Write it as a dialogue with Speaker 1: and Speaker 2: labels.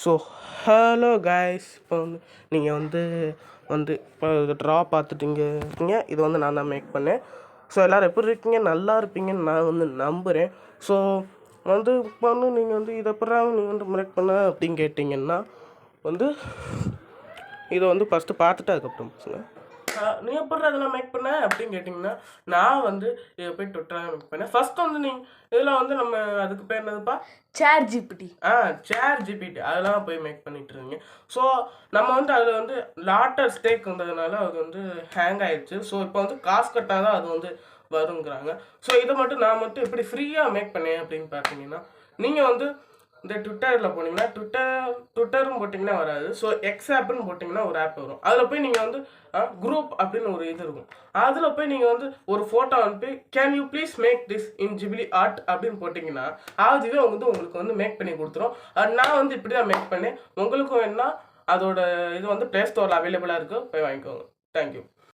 Speaker 1: So hello guys, இப்போ நீங்கள் இப்போ ட்ரா பார்த்துட்டீங்க இருக்கீங்க. இது நான் தான் மேக் பண்ணேன். ஸோ எல்லோரும் எப்படி இருக்கீங்க? நல்லா இருப்பீங்கன்னு நான் நம்புகிறேன். ஸோ இப்போ நீங்கள் இதை எப்பறம் நீங்கள் மேக் பண்ண அப்படின்னு கேட்டிங்கன்னா இதை ஃபஸ்ட்டு பார்த்துட்டு அதுக்கப்புறம் பேசுங்க. நீ எப்படி அதெல்லாம் மேக் பண்ண அப்படின்னு கேட்டிங்கன்னா, நான் இதை போய் ட்விட்டராக மேக் பண்ணேன். ஃபஸ்ட்டு நீங்கள் இதில் நம்ம அதுக்கு பேர் என்னதுப்பா,
Speaker 2: சேட் ஜிபிடி.
Speaker 1: சேட் ஜிபிடி அதெல்லாம் போய் மேக் பண்ணிட்டு இருக்கீங்க. ஸோ நம்ம அதில் லாட்டர் ஸ்டேக் வந்ததுனால அது ஹேங் ஆயிடுச்சு. ஸோ இப்போ காசு கட்டால் தான் அது வருங்கிறாங்க. ஸோ இதை நான் எப்படி ஃப்ரீயாக மேக் பண்ணேன் அப்படின்னு பார்த்தீங்கன்னா, நீங்கள் இந்த ட்விட்டரில் போனீங்கன்னா ட்விட்டரும் போட்டிங்கன்னா வராது. ஸோ எக்ஸ் ஆப்னு போட்டிங்கன்னா ஒரு ஆப் வரும். அதில் போய் நீங்கள் குரூப் அப்படின்னு ஒரு இது இருக்கும். அதில் போய் நீங்கள் ஒரு ஃபோட்டோ அனுப்பி can you please make this in Ghibli art அப்படின்னு போட்டிங்கன்னா அதுவே உங்களுக்கு மேக் பண்ணி கொடுத்துரும். நான் இப்படி தான் மேக் பண்ணேன். உங்களுக்கும் வேணா அதோட இது ப்ளே ஸ்டோரில் அவைலபிளாக இருக்குது, போய் வாங்கிக்கோங்க. தேங்க்யூ.